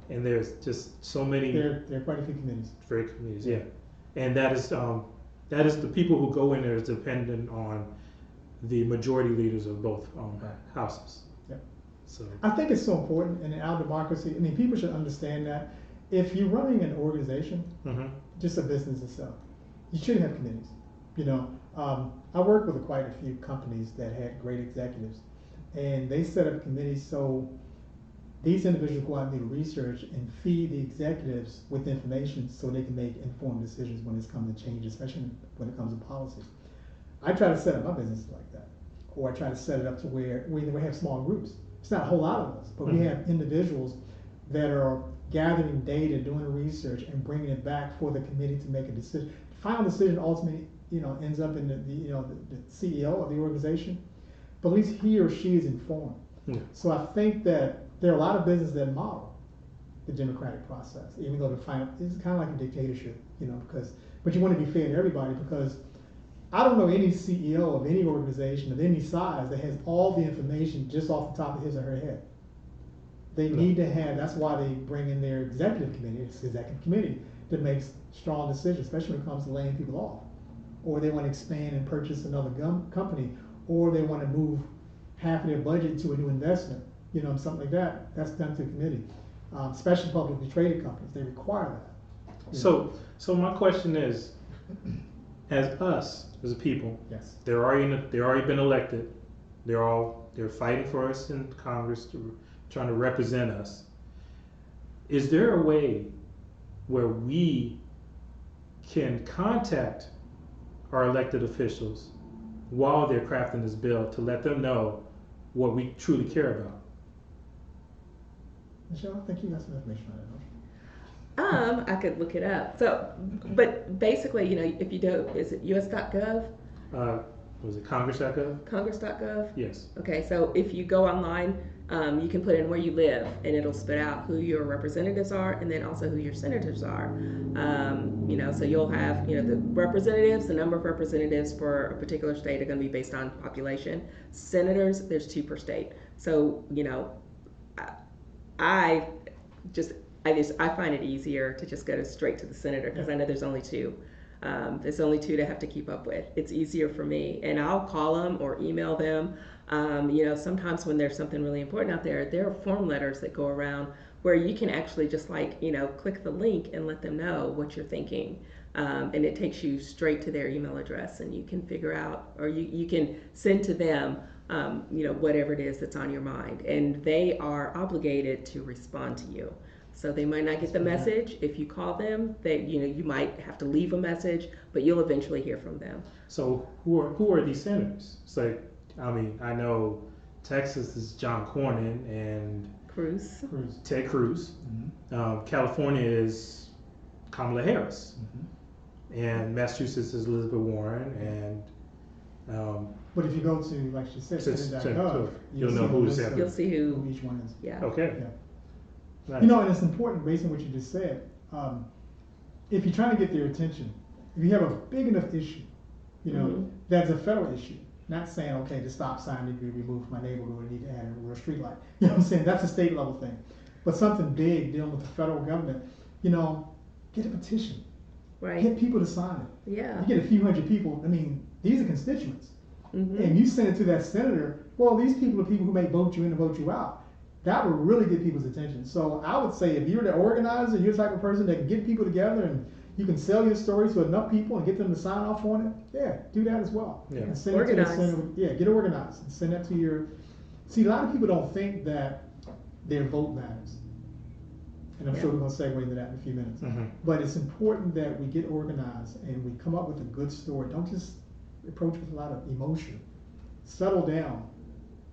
And there's just so many There are quite a few committees. very committees. Yeah. And that is the people who go in there is dependent on the majority leaders of both houses. Yep. So I think it's so important in our democracy. I mean, people should understand that if you're running an organization, just a business itself, you should have committees. I worked with quite a few companies that had great executives, and they set up committees so these individuals go out and do research and feed the executives with information so they can make informed decisions when it's come to change, especially when it comes to policy. I try to set up my business like that, or I try to set it up to where we have small groups. It's not a whole lot of us, but we have individuals that are gathering data, doing research, and bringing it back for the committee to make a decision. The final decision ultimately, ends up in the CEO of the organization, but at least he or she is informed. Yeah. So I think that there are a lot of businesses that model the democratic process, even though it's kind of like a dictatorship, but you want to be fair to everybody because I don't know any CEO of any organization of any size that has all the information just off the top of his or her head. They need to have, that's why they bring in their executive committee that makes strong decisions, especially when it comes to laying people off. Or they want to expand and purchase another company, or they want to move half of their budget to a new investment, something like that. That's done through committee. Especially publicly traded companies, they require that. So my question is, as a people, Yes. they're already been elected. They're fighting for us in Congress trying to represent us. Is there a way where we can contact our elected officials while they're crafting this bill to let them know what we truly care about? Michelle, I think you got some information on that, don't you? I could look it up. So, but basically, if you do, is it us.gov? Was it Congress.gov? Congress.gov. Yes. Okay, so if you go online, you can put in where you live, and it'll spit out who your representatives are, and then also who your senators are. So you'll have, the representatives, the number of representatives for a particular state are going to be based on population. Senators, there's 2 per state. So, I find it easier to just go straight to the senator because I know there's only 2. There's only 2 to have to keep up with. It's easier for me, and I'll call them or email them. Sometimes when there's something really important out there, there are form letters that go around where you can actually just click the link and let them know what you're thinking. And it takes you straight to their email address, and you can figure out, or you can send to them, whatever it is that's on your mind. And they are obligated to respond to you. So they might not get the message. If you call them, you might have to leave a message, but you'll eventually hear from them. So who are these senators? It's like, I know Texas is John Cornyn and Ted Cruz. Mm-hmm. California is Kamala Harris. Mm-hmm. And Massachusetts is Elizabeth Warren. And but if you go to, like she said, Senate.gov, you'll know who's there. You'll see who each one is. Yeah. Okay. Yeah. Nice. And it's important based on what you just said. If you're trying to get their attention, if you have a big enough issue, that's a federal issue. Not saying, okay, the stop sign needs to be removed from my neighborhood, we need to add a real street light. You know what I'm saying? That's a state level thing. But something big dealing with the federal government, get a petition. Right. Get people to sign it. Yeah. You get a few hundred people. These are constituents. Mm-hmm. And you send it to that senator, well, these people are people who may vote you in and vote you out. That would really get people's attention. So I would say if you're the organizer, you're the type of person that can get people together and you can sell your story to enough people and get them to sign off on it, yeah, do that as well. Yeah. And send Organize. it to the senator. Yeah, get organized and send that to your. See, a lot of people don't think that their vote matters. And I'm sure we're going to segue into that in a few minutes. Mm-hmm. But it's important that we get organized and we come up with a good story. Don't just approach with a lot of emotion. Settle down.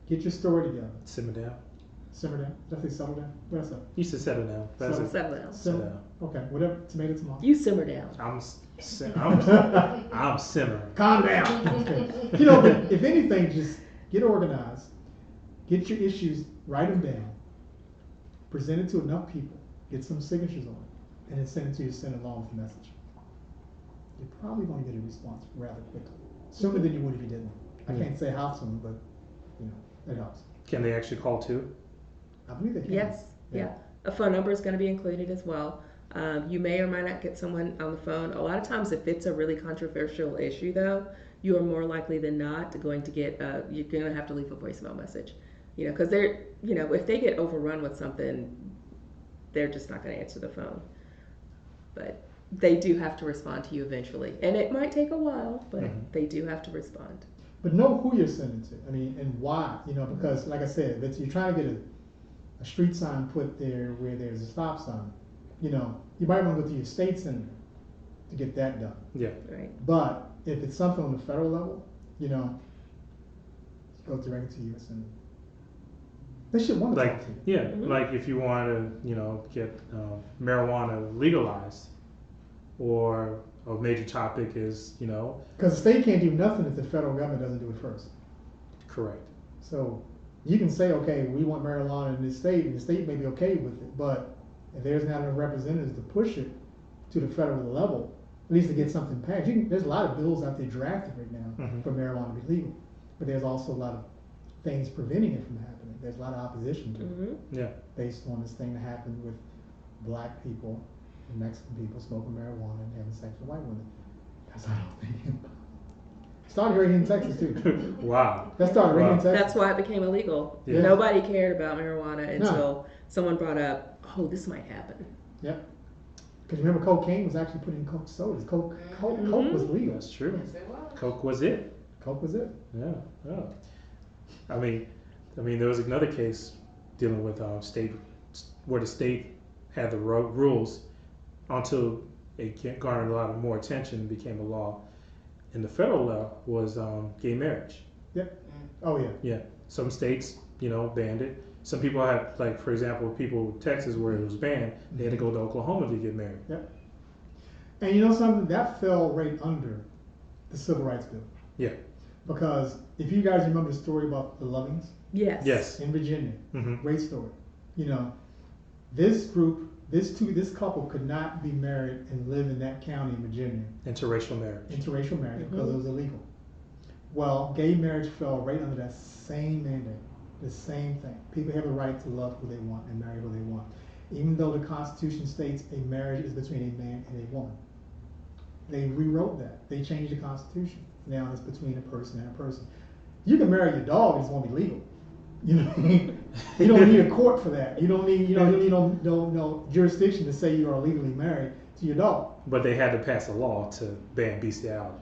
Get your story together. Simmer down. Simmer down. Did I say settle down? What did I say? You said settle down. That's Settle. it. Settle down. Settle down. Okay, whatever. Tomato. You simmer down. I'm simmering. Calm down. Okay. But if anything, just get organized. Get your issues, write them down. Present it to enough people. Get some signatures on it. And then send it to your senator along with the message. You're probably going to get a response rather quickly. Sooner than you would if you didn't. I can't say how soon, but it helps. Can they actually call too? I believe they can. Yes. Yeah. A phone number is going to be included as well. You may or might not get someone on the phone. A lot of times, if it's a really controversial issue, though, you are more likely than not going to get. You're going to have to leave a voicemail message. Because they're, if they get overrun with something, they're just not going to answer the phone. But they do have to respond to you eventually, and it might take a while, but they do have to respond. But know who you're sending to. And why. Because like I said, if you're trying to get a street sign put there where there's a stop sign, you might want to go to your state senator to get that done. Yeah. Right. But if it's something on the federal level, go directly to your senator. They should want to talk to you. Yeah, like if you want to, get marijuana legalized, or a major topic is, Because the state can't do nothing if the federal government doesn't do it first. correct. So you can say, okay, we want marijuana in this state, and the state may be okay with it, but if there's not enough representatives to push it to the federal level, at least to get something passed. There's a lot of bills out there drafted right now for marijuana to be legal, but there's also a lot of things preventing it from happening. There's a lot of opposition to it, Yeah. based on this thing that happened with black people and Mexican people smoking marijuana and having sex with white women. That's what I'm thinking about. Started right here in Texas too. Wow. That started right here in Wow. Texas. That's why it became illegal. Yeah. Nobody cared about marijuana until someone brought up, oh, this might happen. Yep. Because remember, cocaine was actually put in Coke sodas. Coke was legal. That's true. Yes, it was. Coke was it. Coke was it. Yeah. Yeah. I mean, there was another case dealing with state, where the state had the rules until it garnered a lot of more attention and became a law. And the federal law was gay marriage. Yep. Oh yeah. Yeah. Some states, banned it. Some people had, like, for example, people in Texas where it was banned, they had to go to Oklahoma to get married. Yep. And you know something? That fell right under the Civil Rights Bill. Yeah. Because if you guys remember the story about the Lovings Yes. Yes. in Virginia, Mm-hmm. great story. You know, this couple could not be married and live in that county in Virginia, Interracial marriage. interracial marriage, because Mhm. it was illegal. Well, gay marriage fell right under that same mandate, the same thing. People have the right to love who they want and marry who they want, even though the Constitution states a marriage is between a man and a woman. They rewrote that. They changed the Constitution. Now it's between a person and a person. You can marry your dog; it just won't be legal. You know what I mean? You don't need a court for that. You don't need, you don't need no jurisdiction to say you are legally married to your dog. But they had to pass a law to ban bestiality.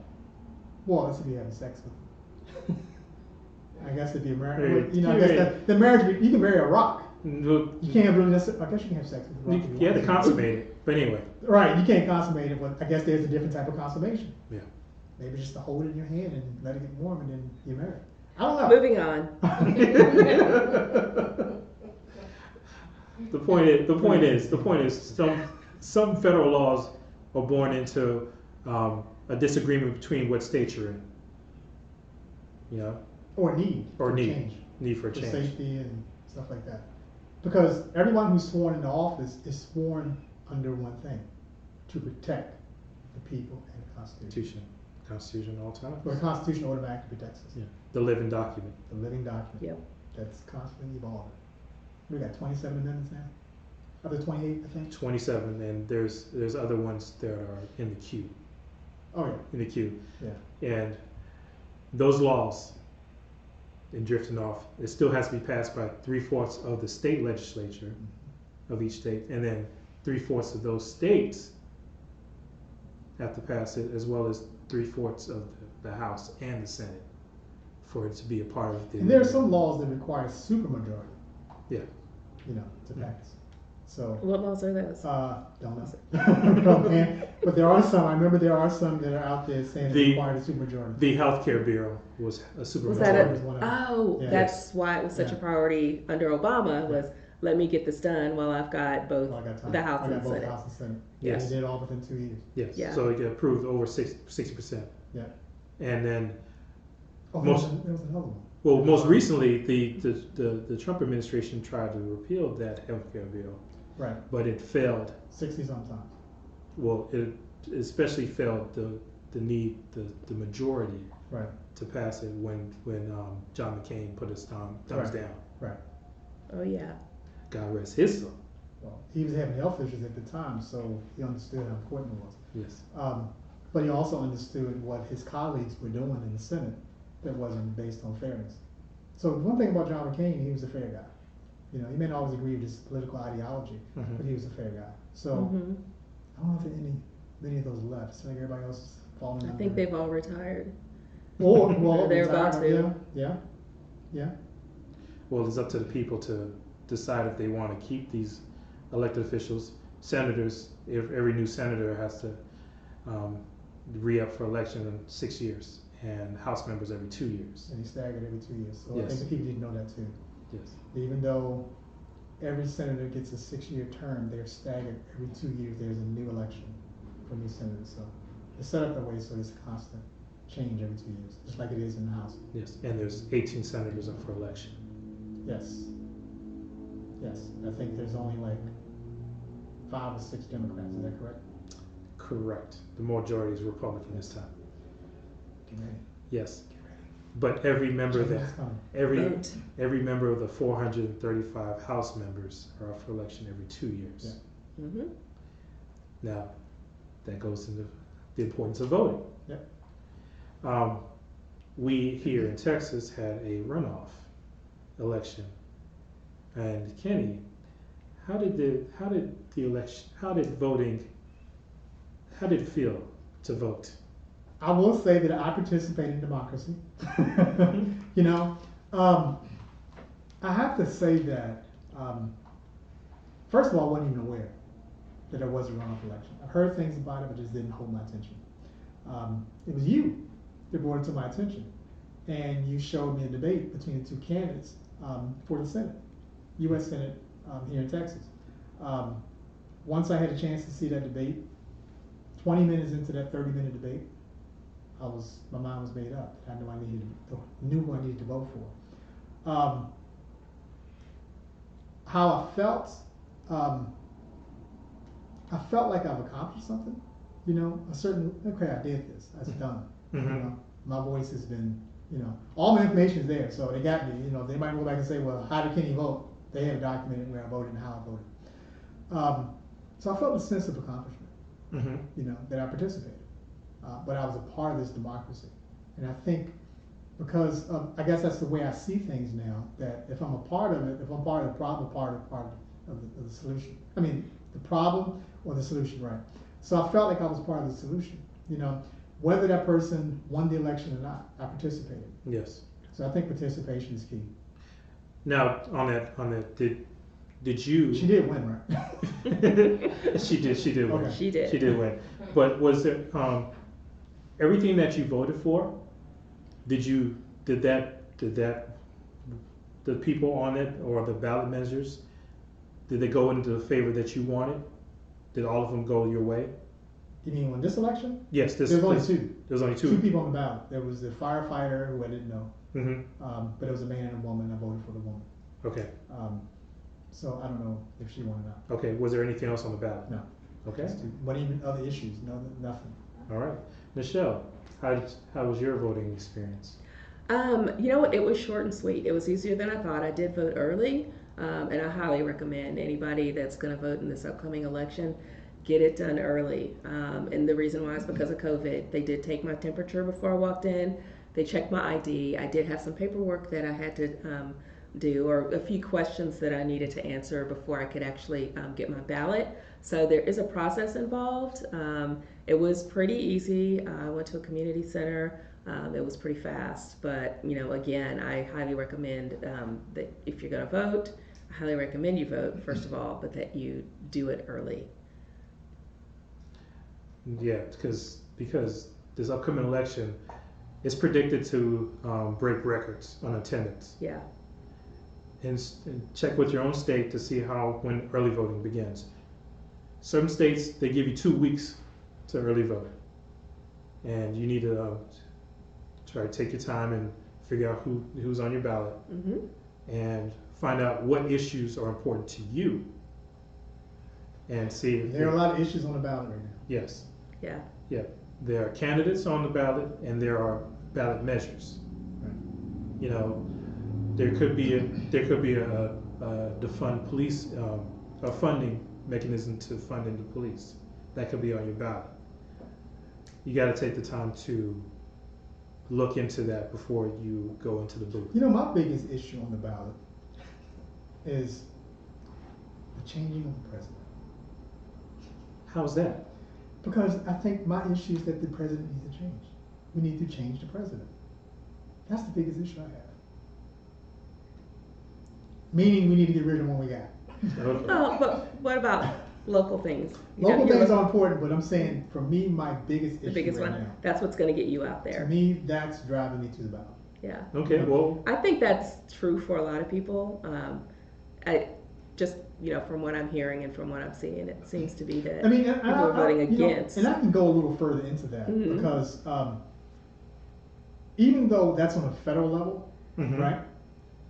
Well, that's if you're having sex with them. I guess if you're married, Hey, well, you know, I guess that, the marriage, you can marry a rock. You You can't really necessarily, I guess you can have sex with a rock. if you have to want consummate it. But anyway, Right, you can't consummate it, but I guess there's a different type of consummation. yeah. Maybe just to hold it in your hand and let it get warm and then you're married. I don't know. Moving on. The point is, some federal laws are born into a disagreement between what state you're in. You know, Or need. or for need change. for For change. safety and stuff like that. Because everyone who's sworn into office is sworn under one thing, to protect the people and the Constitution. Constitution all the time. Well, the Constitution automatically protects us. Yeah, the living document. The living document. Yep. That's constantly evolving. We got 27 amendments now? Of the 28, I think? 27, and there's other ones that are in the queue. Oh, yeah. In the queue, Yeah. and those laws, in drifting off, it still has to be passed by 3/4 of the state legislature of each state, and then 3/4 of those states have to pass it, as well as 3/4 of the House and the Senate, for it to be a part of the. And there are some laws that require supermajority. Yeah. You know, to pass. So, What laws are those? don't know. And- but there are some, I remember there are some that are out there saying The- it required a supermajority. The healthcare bill was a super Was that Majority is one of them. Oh, Yeah. that's why it was such a Yeah. priority under Obama was let me get this done while I've got both Well, I got time. the House I and got the both Senate. House and Senate. Yes. And they did all within 2 years. Yes, Yeah. so it got approved over 60%. Yeah. And then, Oh, Most- there was another one. well, most recently, the Trump administration tried to repeal that healthcare bill, Right, but it failed. 60 sometimes. Well, it especially failed the majority Right, to pass it when John McCain put his thumbs Right. down. right. Oh yeah. God rest his soul. Well, he was having health issues at the time, so he understood how important it was. Yes. But he also understood what his colleagues were doing in the Senate that wasn't based on fairness. So one thing about John McCain, he was a fair guy. You know, he may not always agree with his political ideology, Mhm. but he was a fair guy. So Mhm. I don't know if many of those left. So like everybody else is falling I under. think they've all retired. Or well, They're about retired, to. Yeah. Well, it's up to the people to decide if they want to keep these elected officials. Senators, if every new senator has to re-up for election in 6 years, and House members every 2 years. And he staggered every 2 years. So I Yes. think the people didn't know that too. Yes. Even though every senator gets a 6-year term, they're staggered. Every 2 years, there's a new election for new senators. So it's set up that way so it's a constant change every 2 years, just like it is in the House. Yes. And there's 18 senators up for election. Yes. Yes. I think there's only like 5 or 6 Democrats. Is that correct? Correct. The majority is Republican this time. Get ready. Yes. Get ready. But every member of the Change is coming. Vote. every member of the 435 House members are up for election every 2 years. Yeah. Mhm. Now, that goes into the importance of voting. Yep. We here in Texas had a runoff election, and Kenny, how did the election? How did voting? How did it feel to vote? I will say that I participate in democracy. You know, I have to say that, first of all, I wasn't even aware that there was a runoff election. I've heard things about it, but just didn't hold my attention. It was you that brought it to my attention. And you showed me a debate between the two candidates for the Senate, U.S. Senate here in Texas. Once I had a chance to see that debate, 20 minutes into that 30-minute debate, my mind was made up. I knew who I needed to vote for. How I felt, I felt like I've accomplished something. You know, okay, I did this. It's done. Mm-hmm. You know, my voice has been, all my information is there, so they got me. You know, they might go back and say, well, how can you vote? They have documented where I voted and how I voted. So I felt a sense of accomplishment, Mm-hmm. that I participated. But I was a part of this democracy. And I think because I guess that's the way I see things now, that if I'm a part of it, if I'm part of the problem, part of the solution. I mean, the problem or the solution, right? So I felt like I was part of the solution. Whether that person won the election or not, I participated. Yes. So I think participation is key. Now, on that, did you? She did win, right? She did win. Okay. She did. She did win. But was there everything that you voted for? Did the people on it or the ballot measures, did they go into the favor that you wanted? Did all of them go your way? You mean on this election? Yes. There's only two. There's only Two two. people on the ballot. There was the firefighter who I didn't know, Mm-hmm. but it was a man and a woman. I voted for the woman. Okay. So I don't know if she won or not. Okay. Was there anything else on the ballot? No. Okay. Just two. What even other issues? No, nothing. All right. Michelle, how was your voting experience? You know what? It was short and sweet. It was easier than I thought. I did vote early, and I highly recommend anybody that's going to vote in this upcoming election, get it done early. And the reason why is because of COVID. They did take my temperature before I walked in. They checked my ID. I did have some paperwork that I had to do, or a few questions that I needed to answer before I could actually get my ballot. So there is a process involved. It was pretty easy. I went to a community center. It was pretty fast, but again, I highly recommend that if you're going to vote, I highly recommend you vote first of all, but that you do it early. Yeah, because this upcoming election is predicted to break records on attendance. Yeah. And check with your own state to see when early voting begins. Some states, they give you 2 weeks to early vote, and you need to try to take your time and figure out who's on your ballot, and find out what issues are important to you, and see if There are a lot of issues on the ballot right now. yes. Yeah. Yeah, there are candidates on the ballot, and there are ballot measures. Right. There could be a defund police, a funding mechanism to funding the police that could be on your ballot. You got to take the time to look into that before you go into the booth. My biggest issue on the ballot is the changing of the president. How's that? Because I think my issue is that the president needs to change. We need to change the president. That's the biggest issue I have. Meaning we need to get rid of the one we got. Okay. Oh, but what about local things? Local things are important, but I'm saying for me, my biggest issue the biggest right one. now. That's what's going to get you out To there. me, that's driving me to the ballot. Yeah. Okay. Well. I think that's true for a lot of people. From what I'm hearing and from what I'm seeing, it seems to be that people are voting against. And I can go a little further into that Mhm. because even though that's on a federal level, Mhm. right?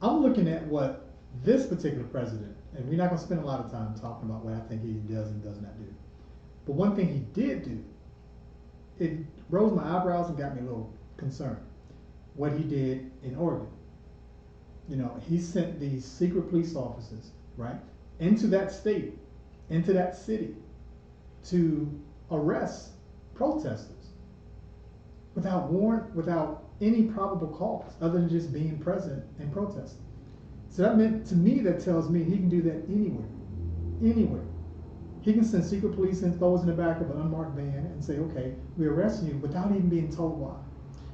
I'm looking at what this particular president, and we're not going to spend a lot of time talking about what I think he does and does not do. But one thing he did do, it rose my eyebrows and got me a little concerned. What he did in Oregon. He sent these secret police officers, right, into that state, into that city, to arrest protesters without warrant, without any probable cause, other than just being present and protesting. So that meant, to me, that tells me he can do that anywhere. Anywhere. He can send secret police and throw us in the back of an unmarked van and say, okay, we're arresting you without even being told why.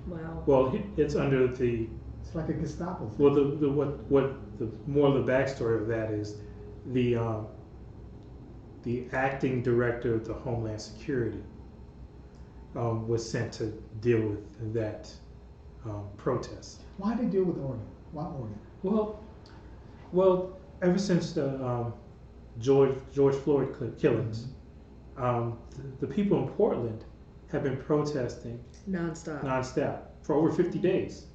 Wow. Well, it's under the. It's like a Gestapo thing. Well, the more of the backstory of that is the acting director of the Homeland Security was sent to deal with that protest. Why did they deal with Oregon? Why Oregon? Well, ever since the George Floyd killings, the people in Portland have been protesting Nonstop. nonstop for over 50 days,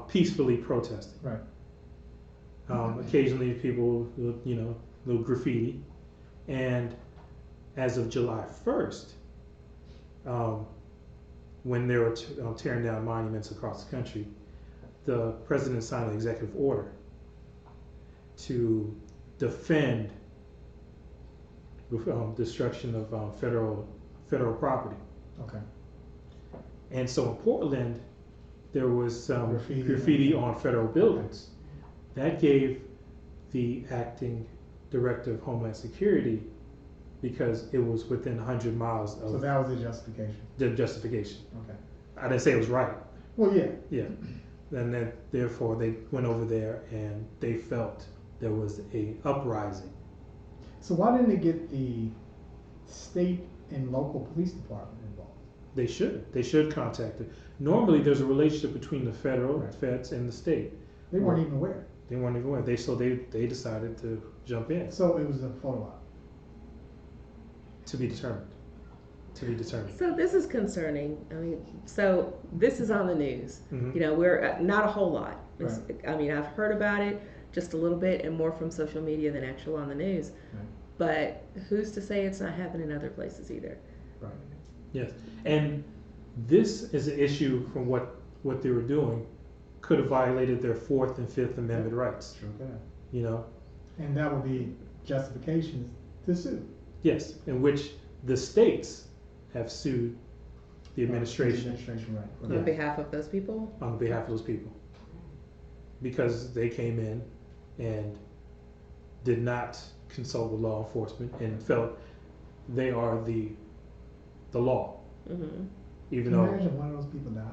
peacefully protesting. Right. Occasionally people, little graffiti. And as of July 1st, when they were tearing down monuments across the country, the president signed an executive order to defend destruction of federal property. Okay. And so in Portland, there was some Graffiti. graffiti on federal buildings. That gave the acting director of Homeland Security, because it was within 100 miles So of that was the justification. the justification. Okay. I didn't say it was right. Well, yeah. Yeah. And then, therefore, they went over there and they felt there was a uprising. So why didn't they get the state and local police department involved? They should. They should contact it. Normally, there's a relationship between the federal Right. feds and the state. They weren't even aware. They weren't even aware. They decided to jump in. So it was a photo op. To be determined. To be determined. So this is concerning. I mean, so this is on the news. Mhm. You know, we're not a whole lot. I mean, I've heard about it just a little bit and more from social media than actual on the news. Right. But who's to say it's not happening in other places either? Right. Yes. And this is an issue from what they were doing could have violated their Fourth and Fifth Amendment rights. Sure can. You know? And that would be justifications to sue. Yes. In which the states have sued the The administration administration, right. Yeah. On behalf of those people? on behalf of those people. Because they came in and did not consult with law enforcement and felt they are the law. Mm-hmm. Even Can you though, imagine one of those people died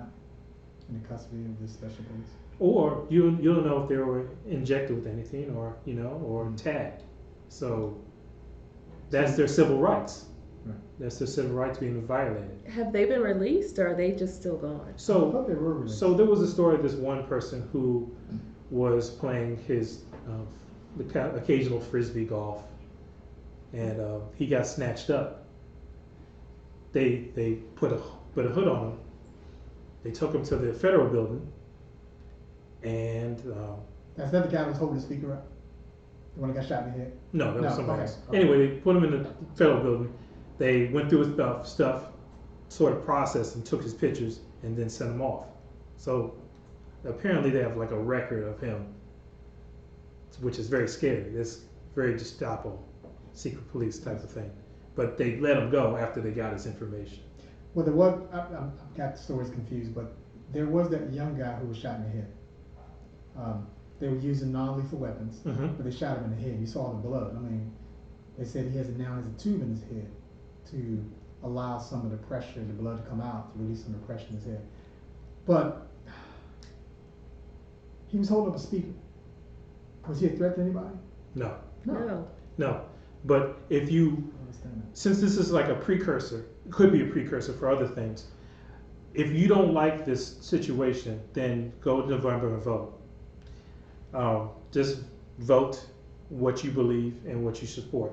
in the custody of the special police? or you don't know if they were injected with anything or or tagged. So that's their civil rights. Right. That's their civil rights being violated. Have they been released or are they just still gone? I So thought they were released. so there was a story of this one person who was playing his occasional frisbee golf, and he got snatched up. They put a hood on him. They took him to the federal building, and That's not the guy who was holding the speaker up? The one that got shot in the head? no, that was No, somebody okay, else. okay. Anyway, they put him in the federal building. They went through his stuff, sort of processed and took his pictures, and then sent him off. So apparently they have like a record of him, which is very scary. It's very Gestapo, secret police type of thing. But they let him go after they got his information. Well, there was, I've got the stories confused, but there was that young guy who was shot in the head. They were using non-lethal weapons, Mhm. but they shot him in the head. You saw the blood. I mean, they said he has a tube in his head to allow some of the pressure, the blood to come out, to release some of the pressure in his head. But he was holding up a speaker. Was he a threat to anybody? No, No. no. But if you, I don't understand that. since this is like a precursor, could be a precursor for other things. If you don't like this situation, then go to November and vote. Just vote what you believe and what you support.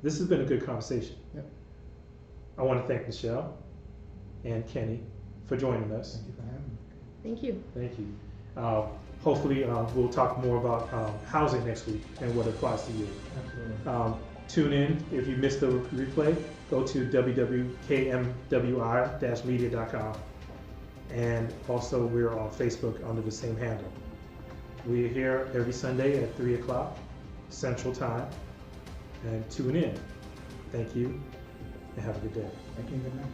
This has been a good conversation. Yep. I want to thank Michelle and Kenny for joining us. Thank you for having me. Thank you. Thank you. Hopefully, we'll talk more about housing next week and what applies to you. Absolutely. Tune in if you missed the replay. Go to KMWi-Media.com, and also we're on Facebook under the same handle. We're here every Sunday at 3 o'clock Central Time, and tune in. Thank you, and have a good day. Thank you. Good night.